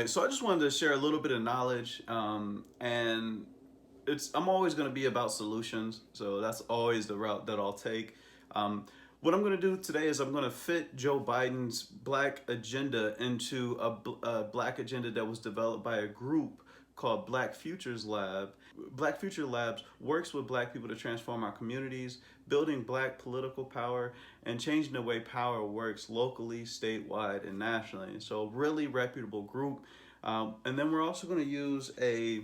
right, so I just wanted to share a little bit of knowledge, and I'm always going to be about solutions, so that's always the route that I'll take. Um, what I'm going to do today is I'm going to fit Joe Biden's black agenda into a black agenda that was developed by a group called Black Futures Lab. Black Future Labs works with black people to transform our communities, building black political power, and changing the way power works locally, statewide, and nationally. So, really reputable group. And then we're also going to use a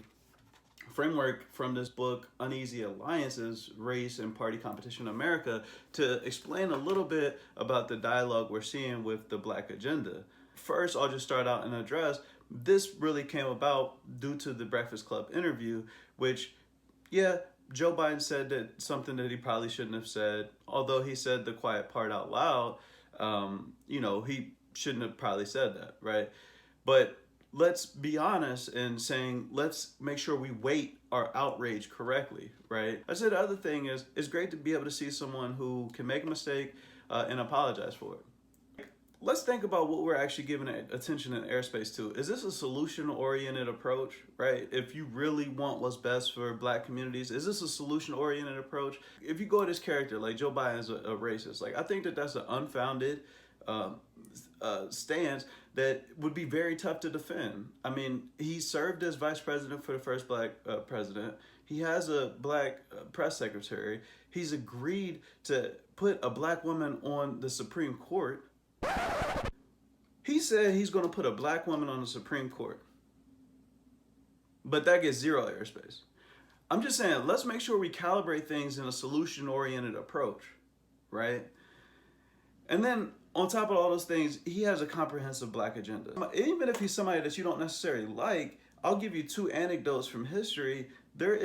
framework from this book, Uneasy Alliances, Race and Party Competition in America, to explain a little bit about the dialogue we're seeing with the Black agenda. First, I'll just start out and address this really came about due to the Breakfast Club interview, which, yeah, Joe Biden said that something that he probably shouldn't have said, although he said the quiet part out loud. He shouldn't have probably said that, right? But let's be honest in saying let's make sure we weight our outrage correctly, right? I said the other thing is it's great to be able to see someone who can make a mistake and apologize for it. Let's think about what we're actually giving attention and airspace to. Is this a solution oriented approach, right? If you really want what's best for black communities, is this a solution oriented approach? If you go to this character, like Joe Biden's a racist, like I think that that's an unfounded uh, stance that would be very tough to defend. I mean, he served as vice president for the first black president. He has a black press secretary. He's agreed to put a black woman on the Supreme Court. He said he's going to put a black woman on the Supreme Court, but that gets zero airspace. I'm just saying, let's make sure we calibrate things in a solution oriented approach, right? And then on top of all those things, he has a comprehensive black agenda. Even if he's somebody that you don't necessarily like, I'll give you two anecdotes from history. There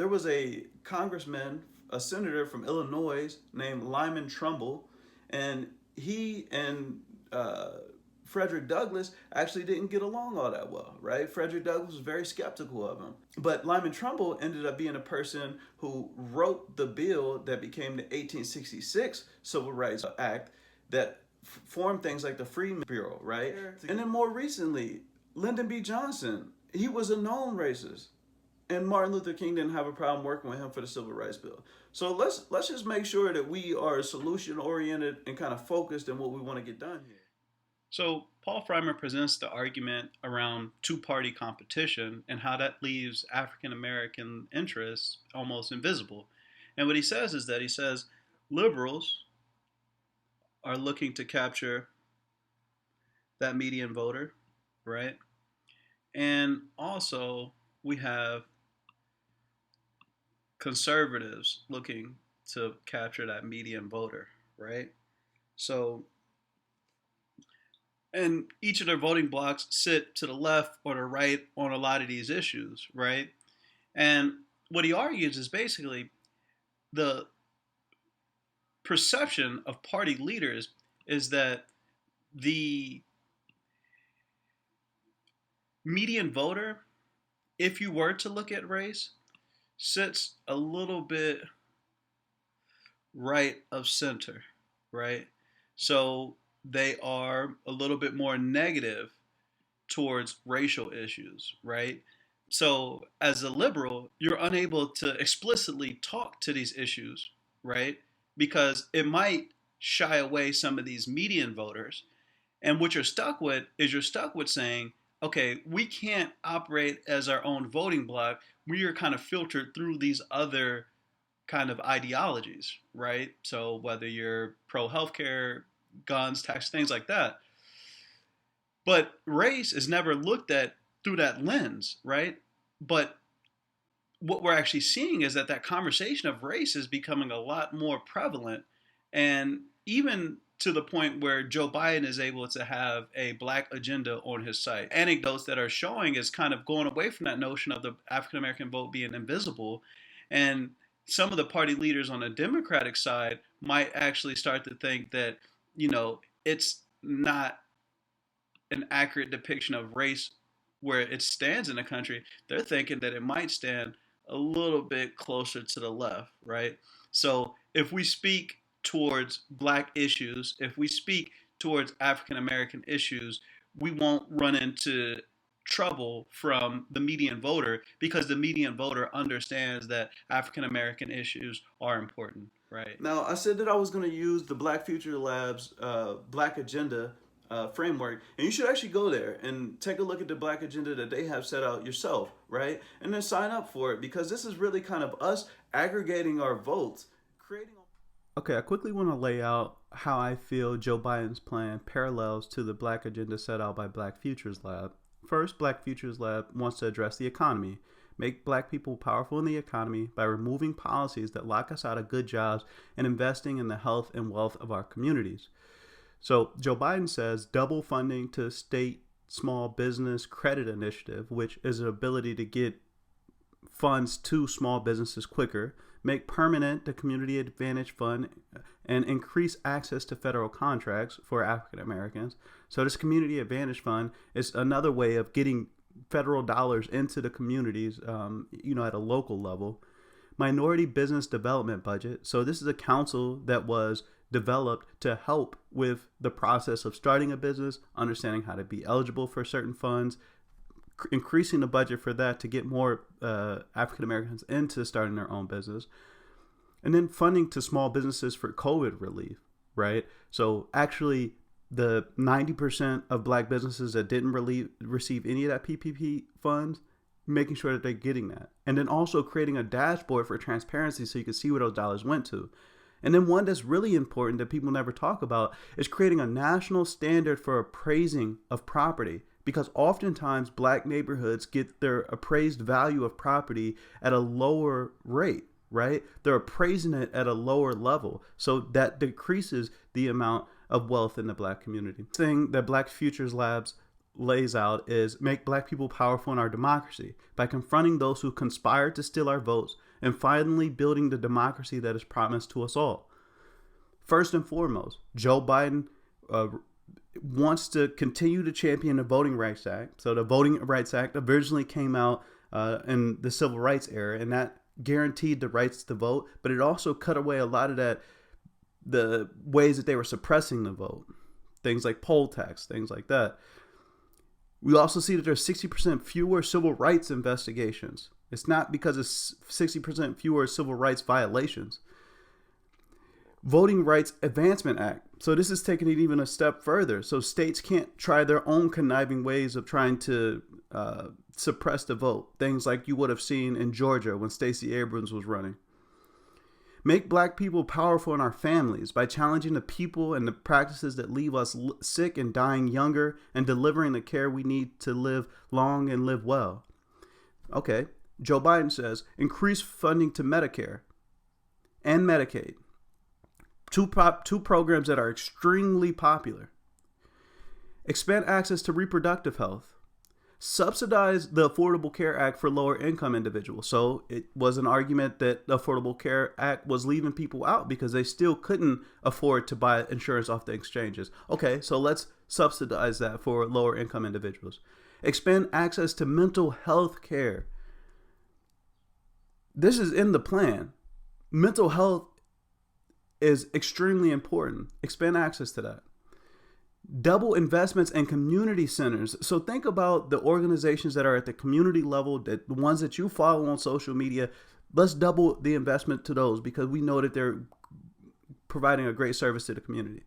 was a congressman, a senator from Illinois named Lyman Trumbull, and he and Frederick Douglass actually didn't get along all that well, right? Frederick Douglass was very skeptical of him. But Lyman Trumbull ended up being a person who wrote the bill that became the 1866 Civil Rights Act that formed things like the Freedmen's Bureau, right? And then more recently, Lyndon B. Johnson, he was a known racist. And Martin Luther King didn't have a problem working with him for the Civil Rights Bill. So let's just make sure that we are solution oriented and kind of focused in what we want to get done here. So Paul Frymer presents the argument around two-party competition and how that leaves African American interests almost invisible. And what he says is that he says liberals are looking to capture that median voter, right? And also we have conservatives looking to capture that median voter, right? So, and each of their voting blocks sit to the left or the right on a lot of these issues, right? And what he argues is basically the perception of party leaders is that the median voter, if you were to look at race, sits a little bit right of center, right? So they are a little bit more negative towards racial issues, right? So as a liberal, you're unable to explicitly talk to these issues, right? Because it might shy away some of these median voters. And what you're stuck with is you're stuck with saying, okay, we can't operate as our own voting bloc. We are kind of filtered through these other kind of ideologies, right? So whether you're pro healthcare, guns, tax, things like that. But race is never looked at through that lens, right? But what we're actually seeing is that that conversation of race is becoming a lot more prevalent, and even to the point where Joe Biden is able to have a black agenda on his site. Anecdotes that are showing is kind of going away from that notion of the African American vote being invisible, and some of the party leaders on the Democratic side might actually start to think that, it's not an accurate depiction of race where it stands in the country. They're thinking that it might stand a little bit closer to the left, right? So if we speak towards black issues, if we speak towards African American issues, we won't run into trouble from the median voter because the median voter understands that African American issues are important, right? Now, I said that I was going to use the Black Future Lab's Black Agenda framework, and you should actually go there and take a look at the Black Agenda that they have set out yourself, right? And then sign up for it, because this is really kind of us aggregating our votes, creating. Okay, I quickly want to lay out how I feel Joe Biden's plan parallels to the Black Agenda set out by Black Futures Lab. First, Black Futures Lab wants to address the economy, make Black people powerful in the economy by removing policies that lock us out of good jobs and investing in the health and wealth of our communities. So Joe Biden says double funding to state small business credit initiative, which is an ability to get funds to small businesses quicker, make permanent the Community Advantage Fund, and increase access to federal contracts for African Americans. So this Community Advantage Fund is another way of getting federal dollars into the communities, at a local level. Minority Business Development Budget. So this is a council that was developed to help with the process of starting a business, understanding how to be eligible for certain funds, increasing the budget for that to get more African Americans into starting their own business, and then funding to small businesses for COVID relief, right? So actually, the 90% of Black businesses that didn't receive any of that PPP funds, making sure that they're getting that. And then also creating a dashboard for transparency so you can see where those dollars went to. And then one that's really important that people never talk about is creating a national standard for appraising of property. Because oftentimes Black neighborhoods get their appraised value of property at a lower rate, right? They're appraising it at a lower level. So that decreases the amount of wealth in the Black community. The thing that Black Futures Labs lays out is make Black people powerful in our democracy by confronting those who conspire to steal our votes and finally building the democracy that is promised to us all. First and foremost, Joe Biden wants to continue to champion the Voting Rights Act. So the Voting Rights Act originally came out in the Civil Rights era, and that guaranteed the rights to vote, but it also cut away a lot of the ways that they were suppressing the vote. Things like poll tax, things like that. We also see that there's 60% fewer civil rights investigations. It's not because of 60% fewer civil rights violations. Voting Rights Advancement Act. So this is taking it even a step further. So states can't try their own conniving ways of trying to suppress the vote. Things like you would have seen in Georgia when Stacey Abrams was running. Make Black people powerful in our families by challenging the people and the practices that leave us sick and dying younger and delivering the care we need to live long and live well. Okay, Joe Biden says increase funding to Medicare and Medicaid. Two programs that are extremely popular. Expand access to reproductive health. Subsidize the Affordable Care Act for lower income individuals. So it was an argument that the Affordable Care Act was leaving people out because they still couldn't afford to buy insurance off the exchanges. Okay, so let's subsidize that for lower income individuals. Expand access to mental health care. This is in the plan. Mental health is extremely important. Expand access to that. Double investments in community centers. So think about the organizations that are at the community level, the ones that you follow on social media. Let's double the investment to those because we know that they're providing a great service to the community.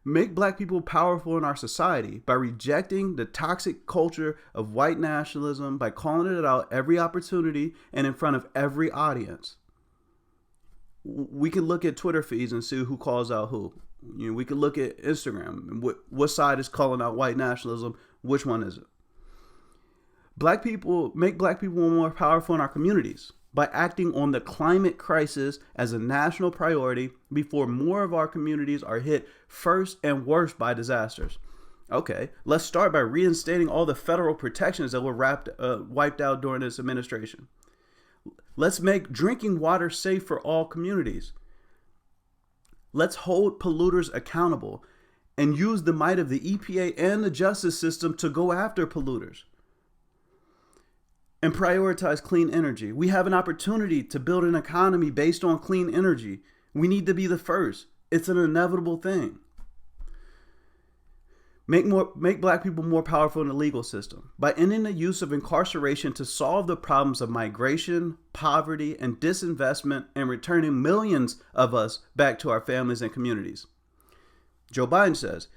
Make Black people powerful in our society by rejecting the toxic culture of white nationalism, by calling it out every opportunity and in front of every audience. We can look at Twitter feeds and see who calls out who. We can look at Instagram and what side is calling out white nationalism. Which one is it? Make Black people more powerful in our communities by acting on the climate crisis as a national priority before more of our communities are hit first and worst by disasters. Okay, let's start by reinstating all the federal protections that were wiped out during this administration. Let's make drinking water safe for all communities. Let's hold polluters accountable and use the might of the EPA and the justice system to go after polluters. And prioritize clean energy. We have an opportunity to build an economy based on clean energy. We need to be the first. It's an inevitable thing. Make black people more powerful in the legal system by ending the use of incarceration to solve the problems of migration, poverty, and disinvestment, and returning millions of us back to our families and communities. Joe Biden says,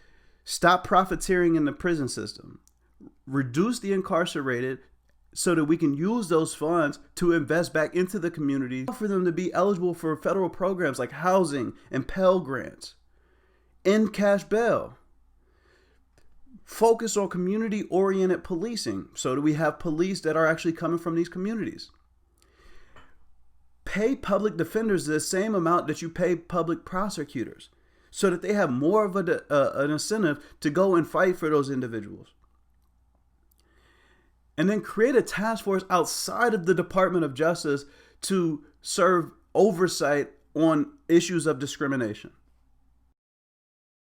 stop profiteering in the prison system. Reduce the incarcerated so that we can use those funds to invest back into the community for them to be eligible for federal programs like housing and Pell Grants. End cash bail. Focus on community-oriented policing so that we have police that are actually coming from these communities. Pay public defenders the same amount that you pay public prosecutors so that they have more of an incentive to go and fight for those individuals. And then create a task force outside of the Department of Justice to serve oversight on issues of discrimination.